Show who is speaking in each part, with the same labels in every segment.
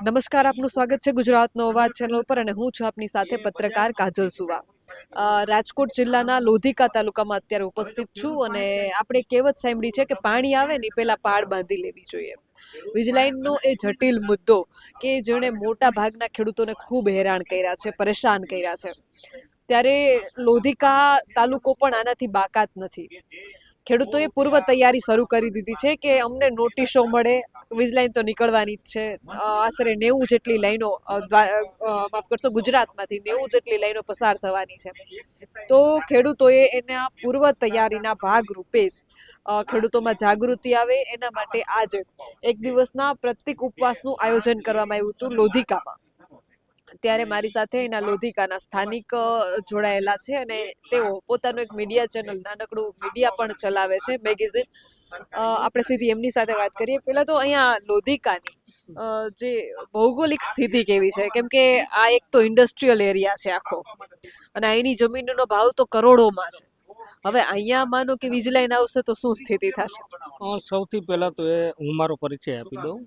Speaker 1: નમસ્કાર, આપનું સ્વાગત છે ગુજરાતનો અવાજ ચેનલ પર અને હું છું આપની સાથે પત્રકાર કાજલ સુવા. રાજકોટ જિલ્લાના લોધિકા તાલુકામાં અત્યારે ઉપસ્થિત છું અને આપણે કહેવત સાંભળી છે કે પાણી આવે ને પહેલા પાળ બાંધી લેવી જોઈએ. વીજલાઇનનો એ જટિલ મુદ્દો કે જેણે મોટા ભાગના ખેડૂતોને ખૂબ હેરાન કર્યા છે, પરેશાન કર્યા છે. ત્યારે લોધિકા તાલુકો પણ આનાથી બાકાત નથી. ખેડૂતોએ પૂર્વ તૈયારી શરૂ કરી દીધી છે કે અમને નોટિસો મળે, વીજલાઇન તો નીકળવાની જ છે. આશરે 90 જેટલી લાઈનો માફ કરશો ગુજરાતમાંથી 90 જેટલી લાઈનો પસાર થવાની છે. તો ખેડૂતોએ એના પૂર્વ તૈયારીના ભાગરૂપે જ ખેડૂતોમાં જાગૃતિ આવે એના માટે આજે એક દિવસના પ્રતિક ઉપવાસનું આયોજન કરવામાં આવ્યું હતું લોધિકામાં. ત્યારે મારી સાથે એના લોધિકાના સ્થાનિક જોડાયેલા છે અને તેઓ પોતાનું એક મીડિયા ચેનલ, નાનકડું મીડિયા પણ ચલાવે છે, મેગેઝિન. આપણે સીધી એમની સાથે વાત કરીએ. પહેલાં તો અહીંયા લોધિકાની જે ભૌગોલિક સ્થિતિ કેવી છે, કેમ કે આ એક તો ઇન્ડસ્ટ્રીયલ એરિયા છે આખો અને અહીંની જમીનનો ભાવ તો કરોડોમાં છે. હવે અહીંયા માનો કે વીજ લાઈન આવશે તો શું સ્થિતિ થશે?
Speaker 2: સૌથી પહેલાં તો હું મારો પરિચય આપી દઉં.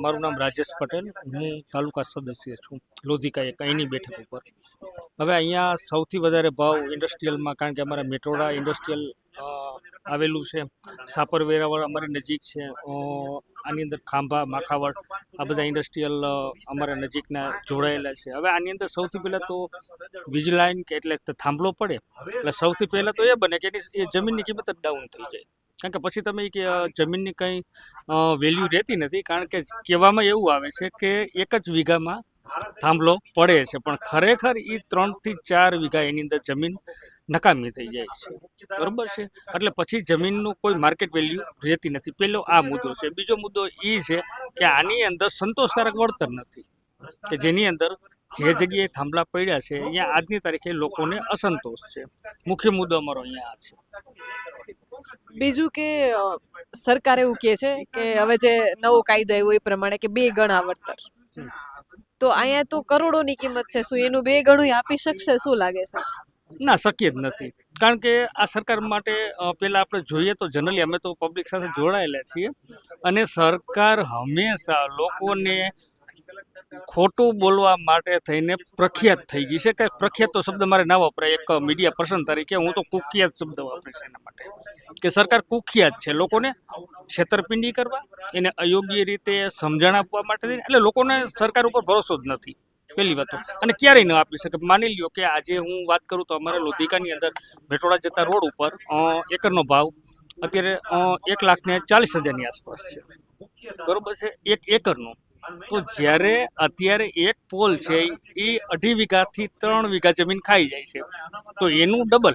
Speaker 2: મારું નામ રાજેશ પટેલ, હું તાલુકા સદસ્ય છું લોધિકા એક અહીંની બેઠક ઉપર. હવે અહીંયા સૌથી વધારે ભાવ ઇન્ડસ્ટ્રીયલમાં, કારણ કે અમારા મેટોડા ઇન્ડસ્ટ્રીયલ આવેલું છે, સાપર વેરાવળ અમારી નજીક છે, આની અંદર ખાંભા, માખાવડ, આ બધા ઇન્ડસ્ટ્રીયલ અમારા નજીકના જોડાયેલા છે. હવે આની અંદર સૌથી પહેલાં તો વીજ લાઇન કે એટલે થાંભલો પડે એટલે સૌથી પહેલાં તો એ બને કે એ જમીનની કિંમત જ ડાઉન થઈ જાય. કારણ કે પછી તમે કે જમીનની કંઈ વેલ્યુ રહેતી નથી. કારણ કે કહેવામાં એવું આવે છે કે એક જ વીઘામાં થાંભલો પડે છે, પણ ખરેખર એ 3 થી 4 વીઘા એની અંદર જમીન નકામી થઈ જાય છે. બરોબર છે, એટલે પછી જમીનનું કોઈ માર્કેટ વેલ્યુ રહેતી નથી. પહેલો આ મુદ્દો છે. બીજો મુદ્દો એ છે કે આની અંદર સંતોષકારક વળતર નથી, કે જેની અંદર જે જગ્યાએ થાંભલા પડ્યા છે અહીંયા આજની તારીખે લોકોને અસંતોષ છે. મુખ્ય મુદ્દો અમારો અહીંયા આ છે.
Speaker 1: બીજું કે સરકાર એવું કહે છે કે હવે જે નવો કાયદો આવ્યો એ પ્રમાણે કે 2 ગણા વળતર, તો અહીંયા તો કરોડોની કિંમત છે, શું એનું 2 ગણું આપી શકશે? શું લાગે છે?
Speaker 2: ના, શક્ય જ નથી. કારણ કે આ સરકાર માટે પહેલાં આપણે જોઈએ તો જનરલી અમે તો પબ્લિક સાથે જોડાયેલા છીએ અને સરકાર હંમેશા લોકોને ખોટું બોલવા માટે થઈને પ્રખ્યાત થઈ ગઈ છે. કે પ્રખ્યાત તો શબ્દ મારે ના વપરાય, એક મીડિયા પર્સન તરીકે હું તો કુખ્યાત શબ્દ વાપરીશ એના માટે, કે સરકાર કુખ્યાત છે લોકોને છેતરપિંડી કરવા, એને અયોગ્ય રીતે સમજણ આપવા માટે. એટલે લોકોને સરકાર ઉપર ભરોસો જ નથી પહેલી વાત તો, અને ક્યારેય ન આપી શકે. માની લ્યો કે આજે હું વાત કરું તો અમારા લોધિકાની અંદર મેટોડા જતા રોડ ઉપર એકરનો ભાવ અત્યારે 1,40,000ની આસપાસ છે. બરોબર છે, એક એકરનો. તો જ્યારે અત્યારે એક પોલ છે એ 2.5 વીઘાથી 3 વીઘા જમીન ખાઈ જાય છે, તો એનું ડબલ.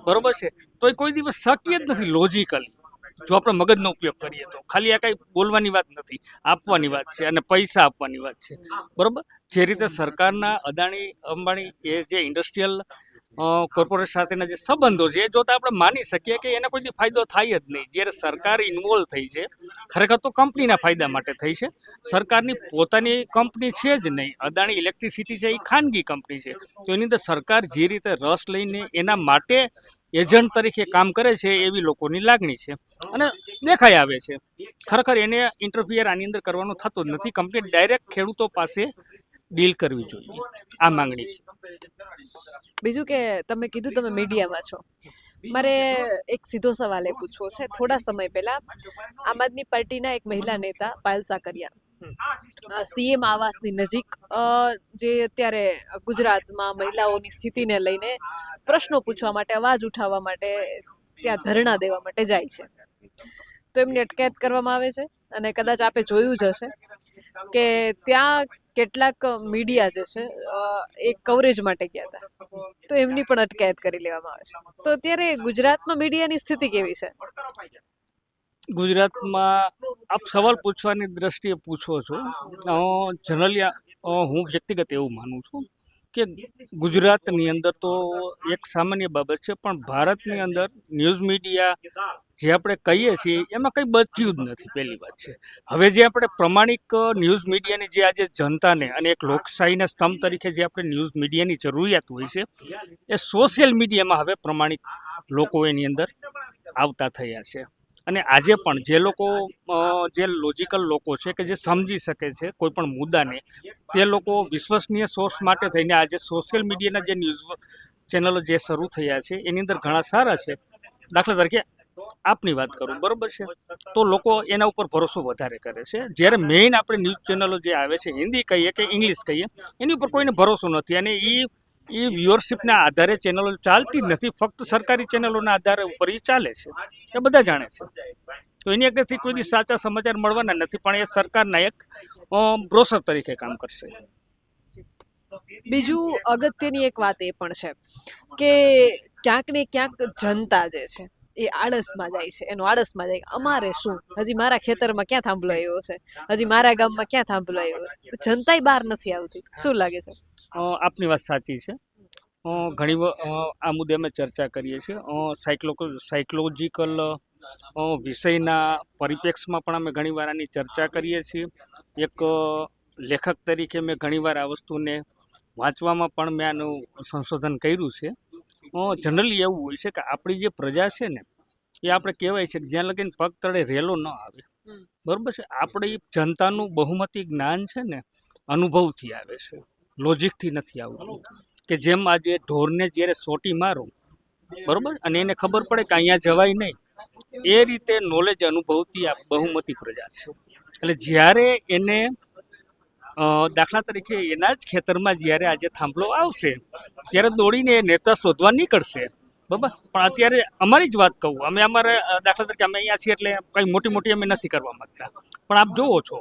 Speaker 2: બરોબર છે, તો એ કોઈ દિવસ શક્ય જ નથી લોજિકલી. જો આપણે મગજનો ઉપયોગ કરીએ તો ખાલી આ કાંઈ બોલવાની વાત નથી, આપવાની વાત છે અને પૈસા આપવાની વાત છે. બરોબર, જે રીતે સરકારના અદાણી અંબાણી એ જે ઇન્ડસ્ટ્રીયલ કોર્પોરેટ સાથેના જે સંબંધો છે એ જોતા આપણે માની શકીએ કે એને કોઈ ફાયદો થાય જ નહીં. જ્યારે સરકાર ઇન્વોલ્વ થઈ છે, ખરેખર તો કંપનીના ફાયદા માટે થઈ છે. સરકારની પોતાની કંપની છે જ નહીં. અદાણી ઇલેક્ટ્રિસિટી છે એ ખાનગી કંપની છે, તો એની અંદર સરકાર જે રીતે રસ લઈને એના માટે એજન્ટ તરીકે કામ કરે છે એવી લોકોની લાગણી છે અને દેખાઈ આવે છે. ખરેખર એને ઇન્ટરફિયર આની અંદર કરવાનું થતું જ નથી. કંપની ડાયરેક્ટ ખેડૂતો પાસે ડીલ કરવી જોઈએ, આ માંગણી છે.
Speaker 1: બીજું કે તમે કીધું તમે મીડિયામાં છો, મારે એક સીધો સવાલ એ પૂછવો છે. થોડા સમય પહેલા આમ આદમી પાર્ટીના એક મહિલા નેતા પાયલ સાકરિયા સીએમ આવાસની નજીક જે અત્યારે ગુજરાતમાં મહિલાઓની સ્થિતિને લઈને પ્રશ્નો પૂછવા માટે, અવાજ ઉઠાવવા માટે ત્યાં ધરણા દેવા માટે જાય છે. તો એમની અટકાયત કરવામાં આવે છે અને કદાચ આપે જોયું જ હશે કે ત્યાં કેટલાક મીડિયા જે છે એ કવરેજ માટે ગયા હતા, તો એમની પણ અટકાયત કરી લેવામાં આવે છે. તો અત્યારે ગુજરાતમાં મીડિયાની સ્થિતિ કેવી છે?
Speaker 2: ગુજરાતમાં આપ સવાલ પૂછવાની દ્રષ્ટિએ પૂછો છો. જનરલી હું વ્યક્તિગત એવું માનું છું કે ગુજરાતની અંદર તો એક સામાન્ય બાબત છે, પણ ભારતની અંદર ન્યૂઝ મીડિયા જે આપણે કહીએ છીએ એમાં કંઈ બચ્યું જ નથી. પહેલી વાત છે. હવે જે આપણે પ્રમાણિક ન્યૂઝ મીડિયાની જે આજે જનતાને અને એક લોકશાહીના સ્તંભ તરીકે જે આપણે ન્યૂઝ મીડિયાની જરૂરિયાત હોય છે, એ સોશિયલ મીડિયામાં હવે પ્રમાણિક લોકો એની અંદર આવતા થયા છે. અને આજે પણ જે લોકો જે લોજિકલ લોકો છે કે જે સમજી શકે છે કોઈ પણ મુદ્દાને, તે લોકો વિશ્વસનીય સોર્સ માટે થઈને આજે સોશિયલ મીડિયાના જે ન્યૂઝ ચેનલો જે શરૂ થયા છે એની અંદર ઘણા સારા છે. દાખલા તરીકે આપની વાત કરું, બરોબર છે, તો લોકો એના ઉપર ભરોસો વધારે કરે છે. જ્યારે મેઇન આપણે ન્યૂઝ ચેનલો જે આવે છે, હિન્દી કહીએ કે ઇંગ્લિશ કહીએ, એની ઉપર કોઈને ભરોસો નથી. અને એ વ્યુઅરશિપના આધારે ચેનલો ચાલતી જ નથી, ફક્ત સરકારી ચેનલોના આધારે ઉપર એ ચાલે છે, એ બધા જાણે છે. તો એની આગળથી કોઈ દી સાચા સમાચાર મળવાના નથી, પણ એ સરકારના એક બ્રોશર તરીકે કામ કરશે.
Speaker 1: બીજું અગત્યની એક વાત એ પણ છે કે ક્યાંક ને ક્યાંક જનતા જે છે એ આળસમાં જાય છે, એનું આળસમાં જાય અમારે શું, હજી મારા ખેતરમાં ક્યાં થાંભલો આવ્યો છે, હજી મારા ગામમાં ક્યાં થાંભલો આવ્યો છે, જનતાય બહાર નથી આવતી. શું લાગે છે?
Speaker 2: આપની વાત સાચી છે. આ મુદ્દે અમે ચર્ચા કરીએ છીએ. સાયકોલોજીકલ વિષયના પરિપ્રેક્ષમાં પણ અમે ઘણીવાર આની ચર્ચા કરીએ છીએ. એક લેખક તરીકે મેં ઘણીવાર આ વસ્તુને વાંચવામાં પણ મેં આનું સંશોધન કર્યું છે. જનરલી એવું હોય છે કે આપણી જે પ્રજા છે ને, એ આપણે કહેવાય છે કે જ્યાં લગીને પગ તળે રેલો ન આવે, બરાબર છે, આપણી જનતાનું બહુમતી જ્ઞાન છે ને અનુભવથી આવે છે, લોજિકથી નથી આવતું. કે જેમ આજે ઢોરને જ્યારે સોટી મારો, બરોબર, અને એને ખબર પડે કે અહીંયા જવાય નહીં, એ રીતે નોલેજ અનુભવતી આ બહુમતી પ્રજા છે. એટલે જ્યારે એને દાખલા તરીકે એના જ ખેતરમાં જ્યારે આજે થાંભલો આવશે ત્યારે દોડીને એ નેતા શોધવા નીકળશે, બરાબર. પણ અત્યારે અમારી જ વાત કહું, અમે અમારા દાખલા તરીકે અમે અહીંયા છીએ એટલે કંઈ મોટી મોટી અમે નથી કરવા માંગતા, પણ આપ જુઓ છો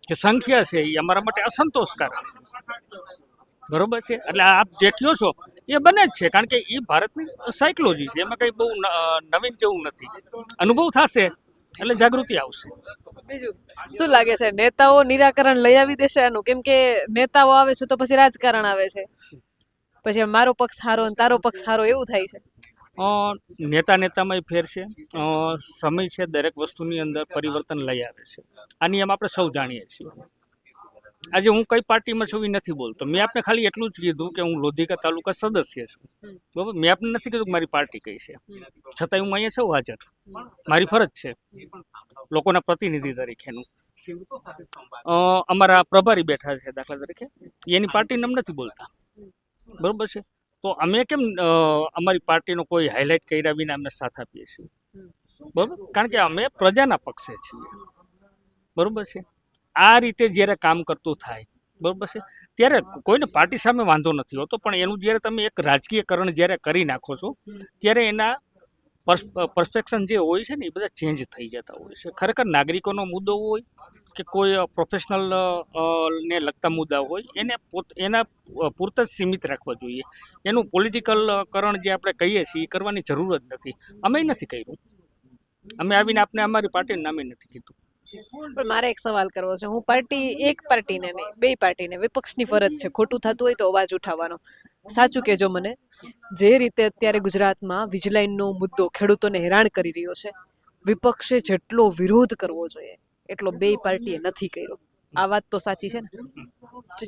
Speaker 2: કે સંખ્યા છે એ અમારા માટે અસંતોષકારક છે, બરોબર છે. એટલે આપ જે કહો છો એ બને જ છે, કારણ કે એ ભારતની સાયકોલોજી છે, એમાં કંઈ બહુ નવીન જેવું નથી. અનુભવ થશે એટલે જાગૃતિ આવશે.
Speaker 1: બીજું શું લાગે છે, નેતાઓ નિરાકરણ લઈ આવી દેશે આનું? કેમ કે નેતાઓ આવે છે તો પછી રાજકારણ આવે છે, પછી મારો પક્ષ હારો અને તારો પક્ષ હારો એવું થાય છે.
Speaker 2: નેતામાં ફેર છે, સમય છે, દરેક વસ્તુની અંદર પરિવર્તન લઈ આવે છે. આ નિયમ આપણે સૌ જાણીએ છીએ. આજે હું કઈ પાર્ટીમાં છું એ નથી બોલતો. મેં આપને ખાલી એટલું જ કીધું કે હું લોધિકા તાલુકા સદસ્ય છું, બરાબર. મેં આપને નથી કીધું કે મારી પાર્ટી કઈ છે, છતાંય હું અહીંયા છું હાજર. મારી ફરજ છે લોકોના પ્રતિનિધિ તરીકેનું. અમારા પ્રભારી બેઠા છે દાખલા તરીકે, એની પાર્ટીને અમે નથી બોલતા, બરોબર છે. તો અમે કેમ અમારી પાર્ટીનો કોઈ હાઇલાઇટ કર્યા વિના અમને સાથ આપીએ છીએ, બરોબર, કારણ કે અમે પ્રજાના પક્ષે છીએ, બરોબર છે. આ રીતે જ્યારે કામ કરતું થાય, બરોબર છે, ત્યારે કોઈને પાર્ટી સામે વાંધો નથી હોતો, પણ એનું જ્યારે તમે એક રાજકીયકરણ જ્યારે કરી નાખો છો ત્યારે એના પરસેપ્શન જે હોય છે ને એ બધા ચેન્જ થઈ જતા હોય છે. ખરેખર નાગરિકોનો મુદ્દો હોય કે કોઈ પ્રોફેશનલ ને લગતા મુદ્દા હોય એને એના પૂરતા જ સીમિત રાખવા જોઈએ. એનું પોલિટિકલકરણ જે આપણે કહીએ છીએ એ કરવાની જરૂર જ નથી. અમે નથી કર્યું. અમે આવીને આપને અમારી પાર્ટીનું નામે નથી કીધું.
Speaker 1: પણ મારે એક સવાલ કરવો છે. હું એક પાર્ટીને નહીં, બે પાર્ટીને, વિપક્ષની ફરજ છે ખોટું થતું હોય તો અવાજ ઉઠાવવાનો. સાચું કહેજો મને, જે રીતે અત્યારે ગુજરાતમાં વીજલાઇનનો મુદ્દો ખેડૂતોને હેરાન કરી રહ્યો છે, વિપક્ષે જેટલો વિરોધ કરવો જોઈએ એટલો બે પાર્ટીએ નથી કર્યો. આ વાત તો સાચી છે ને?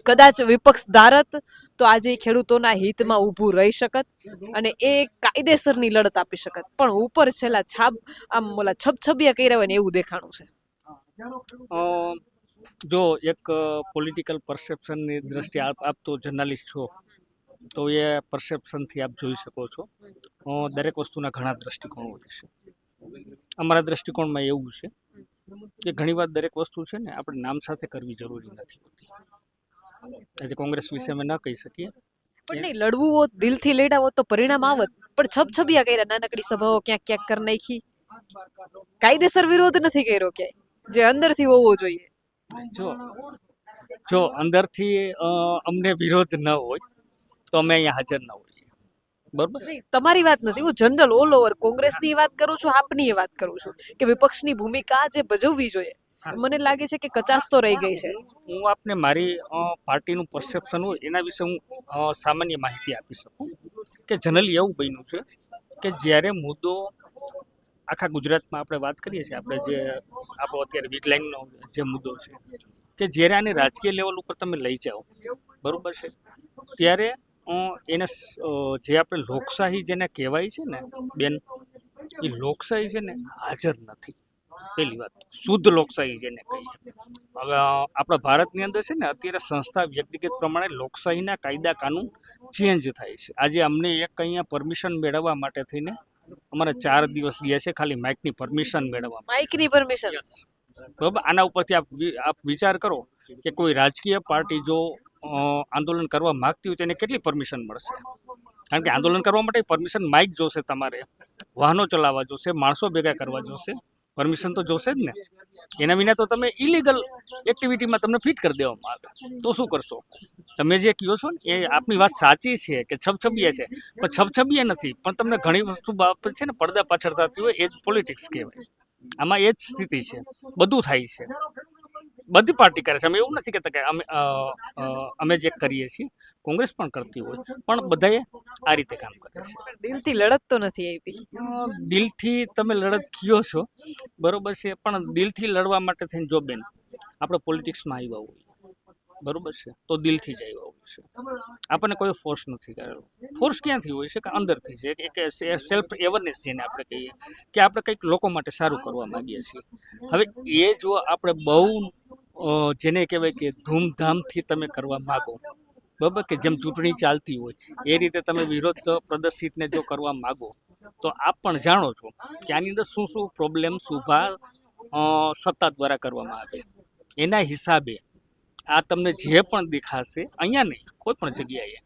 Speaker 1: કદાચ વિપક્ષ ધારત તો આજે ખેડૂતોના હિતમાં ઊભું રહી શકત અને એ કાયદેસરની લડત આપી શકત, પણ ઉપર છેલ્લા છબછબિયા કર્યા હોય ને એવું દેખાણું છે.
Speaker 2: જો એક પોલિટિકલ પરસેપ્શનની દ્રષ્ટિએ આપ તો જર્નાલિસ્ટ છો, તો એ પરસેપ્શનથી આપ જોઈ શકો છો. દરેક વસ્તુના ઘણા દ્રષ્ટિકોણ હોય છે. અમારા દ્રષ્ટિકોણમાં એવું છે કે ઘણીવાર દરેક વસ્તુ છે ને આપણે નામ સાથે કરવી જરૂરી નથી હોતી. આજે કોંગ્રેસ વિશે અમે ન કહી શકીએ,
Speaker 1: પણ નહીં, લડવું હોત, દિલથી લડ્યા હોત તો પરિણામ આવત, પણ છબછબિયા કર્યા, નાનકડી સભાઓ ક્યાંક ક્યાંક કરી નાખી, કાયદેસર વિરોધ નથી કર્યો ક્યાંય જે અંદરથી હોવો જોઈએ.
Speaker 2: જો અંદરથી અમને વિરોધ ન હોય તો અમે અહીંયા હાજર ન હોઈએ, બરોબર.
Speaker 1: તમારી વાત નથી, હું જનરલ ઓલ ઓવર કોંગ્રેસની વાત કરું છું, આપની વાત કરું છું કે વિપક્ષની ભૂમિકા જે ભજવવી જોઈએ, મને લાગે છે કે કચાસ તો રહી ગઈ છે.
Speaker 2: હું આપને મારી પાર્ટીનું પરસેપ્શન હોય એના વિશે હું સામાન્ય માહિતી આપી શકું કે જનરલી એવું બન્યું છે કે જ્યારે મુદ્દો આખા ગુજરાતમાં આપણે વાત કરીએ છીએ, આપણે જે આપણો અત્યારે વીજલાઇનનો જે મુદ્દો છે, કે જ્યારે આને રાજકીય લેવલ ઉપર તમે લઈ જાઓ, બરાબર છે, ત્યારે એને જે આપણે લોકશાહી જેને કહેવાય છે ને બેન, એ લોકશાહી છે ને હાજર નથી. પહેલી વાત શુદ્ધ લોકશાહી જેને કહીએ. હવે આપણા ભારતની અંદર છે ને અત્યારે સંસ્થા વ્યક્તિગત પ્રમાણે લોકશાહીના કાયદા કાનૂન ચેન્જ થાય છે. આજે અમને એક અહીંયા પરમિશન મેળવવા માટે થઈને અમારે 4 દિવસ ગયા છે ખાલી માઇકની પરમિશન મેળવવા.
Speaker 1: માઇકની પરમિશન.
Speaker 2: બરાબર, આના ઉપરથી આપ વિચાર કરો કે કોઈ રાજકીય પાર્ટી જો આંદોલન કરવા માંગતી હોય તો એને કેટલી પરમિશન મળશે? કારણ કે આંદોલન કરવા માટે પરમિશન માઇક જોશે, તમારે વાહનો ચલાવવા જોશે, માણસો ભેગા કરવા જોશે, પરમિશન તો જોશે જ ને. એના વિના તો તમે ઇલીગલ એક્ટિવિટીમાં તમને ફિટ કરી દેવામાં આવે તો શું કરશો? તમે જે કહો છો ને એ આપની વાત સાચી છે કે છબછબીએ છે, પણ છબછબીએ નથી. પણ તમને ઘણી વસ્તુ બાબત છે ને પડદા પાછળ થતી હોય એ જ પોલિટિક્સ કહેવાય. આમાં એ જ સ્થિતિ છે, બધું થાય છે, બધી પાર્ટી કરે છે. અમે એવું નથી કહેતા કે અમે જે કરીએ છીએ કોંગ્રેસ પણ કરતી હોય, પણ બધાએ આ રીતે કામ કરે છે.
Speaker 1: દિલથી લડત તો નથી આપી.
Speaker 2: દિલથી તમે લડત કયો છો બરોબર છે, પણ દિલથી લડવા માટે થઈને જો બેન આપણે પોલિટિક્સમાં આવ્યા હોય બરોબર છે તો દિલથી જ આવ્યા હોય છે. આપણને કોઈ ફોર્સ નથી કરેલો. ફોર્સ ક્યાંથી હોય છે કે અંદરથી છે, કે સેલ્ફ અવેરનેસ જેને આપણે કહીએ કે આપણે કંઈક લોકો માટે સારું કરવા માંગીએ છીએ. હવે એ જો આપણે બહુ જેને કહેવાય કે ધૂમધામથી તમે કરવા માગો બરાબર, કે જેમ ચૂંટણી ચાલતી હોય એ રીતે તમે વિરોધ પ્રદર્શિતને જો કરવા માગો તો આપ પણ જાણો છો કે આની અંદર શું શું પ્રોબ્લેમ્સ ઊભા સત્તા દ્વારા કરવામાં આવે. એના હિસાબે આ તમને જે પણ દેખાશે અહીંયા નહીં કોઈ પણ જગ્યાએ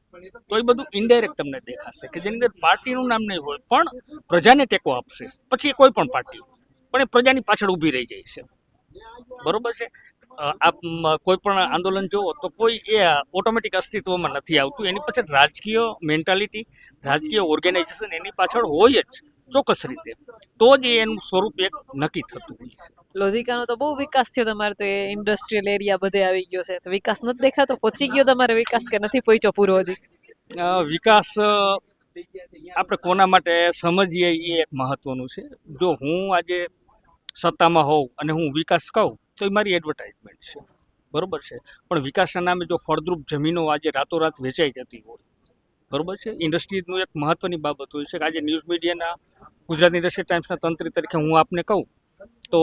Speaker 2: તો એ બધું ઇનડાયરેક્ટ તમને દેખાશે કે જેની અંદર પાર્ટીનું નામ નહીં હોય પણ પ્રજાને ટેકો આપશે. પછી એ કોઈ પણ પાર્ટી પણ એ પ્રજાની પાછળ ઊભી રહી જાય છે. બરોબર છે. આપ કોઈ પણ આંદોલન જુઓ તો કોઈ એ ઓટોમેટિક અસ્તિત્વમાં નથી આવતું. એની પાછળ રાજકીય મેન્ટાલિટી, રાજકીય ઓર્ગેનાઇઝેશન એની પાછળ હોય જ ચોક્કસ રીતે, તો જ એનું સ્વરૂપ એક નક્કી થતું હોય છે.
Speaker 1: લોધિકાનો તો બહુ વિકાસ થયો તમારે, તો એ ઇન્ડસ્ટ્રીયલ એરિયા બધે આવી ગયો છે, તો વિકાસ નથી દેખાતો? પહોંચી ગયો તમારે વિકાસ કે નથી પહોંચ્યો પૂરો હજી?
Speaker 2: વિકાસ આપણે કોના માટે સમજીએ એ એક મહત્વનું છે. જો હું આજે સત્તામાં હોઉં અને હું વિકાસ કહું તો એ મારી એડવર્ટાઇઝમેન્ટ છે બરોબર છે. પણ વિકાસના નામે જો ફળદ્રુપ જમીનો આજે રાતોરાત વેચાઈ જતી હોય બરોબર છે. ઇન્ડસ્ટ્રીઝનું એક મહત્વની બાબત હોય છે કે આજે ન્યૂઝ મીડિયાના ગુજરાત ઇન્ડસ્ટ્રી ટાઈમ્સના તંત્રી તરીકે હું આપને કહું તો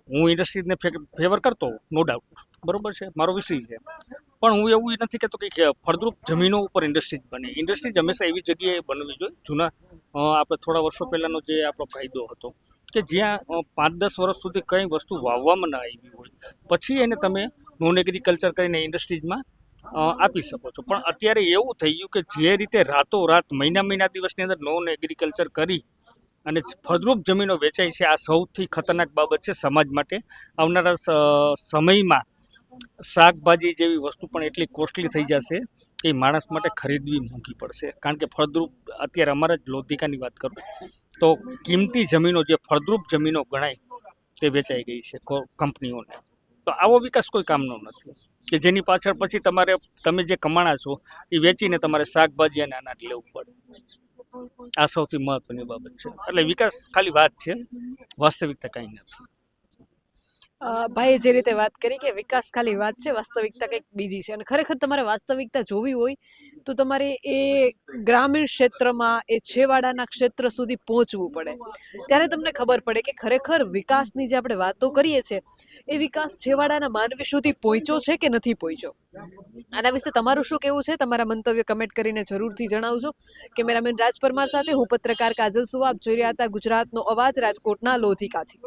Speaker 2: હું ઇન્ડસ્ટ્રીઝને ફેવર કરતો હોઉં, નો ડાઉટ બરોબર છે, મારો વિષય છે. પણ હું એવું નથી કહેતો કે ફળદ્રુપ જમીનો ઉપર ઇન્ડસ્ટ્રીઝ બને. ઇન્ડસ્ટ્રીઝ હંમેશા એવી જગ્યાએ બનવી જોઈએ. જૂના આપણે થોડા વર્ષો પહેલાંનો જે આપણો કાયદો હતો કે જ્યાં 5-10 વર્ષ સુધી કંઈ વસ્તુ વાવવામાં ના આવી હોય પછી એને તમે નોન એગ્રીકલ્ચર કરીને ઇન્ડસ્ટ્રીઝમાં આપી શકો છો. પણ અત્યારે એવું થઈ ગયું કે જે રીતે રાતોરાત મહિના દિવસની અંદર નોન એગ્રીકલ્ચર કરી અને ફળદ્રુપ જમીનો વેચાય છે, આ સૌથી ખતરનાક બાબત છે સમાજ માટે. આવનારા સમયમાં શાકભાજી જેવી વસ્તુ પણ એટલી કોસ્ટલી થઈ જશે કે માણસ માટે ખરીદવી મોંઘી પડશે. કારણ કે ફળદ્રુપ અત્યારે અમારા જ લોધિકાની વાત કરું તો કિંમતી જમીનો જે ફળદ્રુપ જમીનો ગણાય તે વેચાઈ ગઈ છે કંપનીઓને. તો આવો વિકાસ કોઈ કામનો નથી કે જેની પાછળ પછી તમે જે કમાણા છો એ વેચીને તમારે શાકભાજી અને અનાજ લેવું પડે. આ સૌથી મહત્વની બાબત છે. એટલે વિકાસ ખાલી વાત છે, વાસ્તવિકતા કંઈ નથી.
Speaker 1: ભાઈએ જે રીતે વાત કરી કે વિકાસ ખાલી વાત છે, વાસ્તવિકતા કંઈક બીજી છે, અને ખરેખર તમારે વાસ્તવિકતા જોવી હોય તો તમારે એ ગ્રામીણ ક્ષેત્રમાં, એ છેવાડાના ક્ષેત્ર સુધી પહોંચવું પડે. ત્યારે તમને ખબર પડે કે ખરેખર વિકાસની જે આપણે વાતો કરીએ છીએ એ વિકાસ છેવાડાના માનવી સુધી પહોંચ્યો છે કે નથી પહોંચ્યો. આના વિશે તમારું શું કહેવું છે? તમારા મંતવ્ય કમેન્ટ કરીને જરૂરથી જણાવજો. કેમેરામેન રાજ પરમાર સાથે હું પત્રકાર કાજલ સુવા. આપ જોઈ રહ્યા હતા ગુજરાતનો અવાજ, રાજકોટના લોધિકાથી.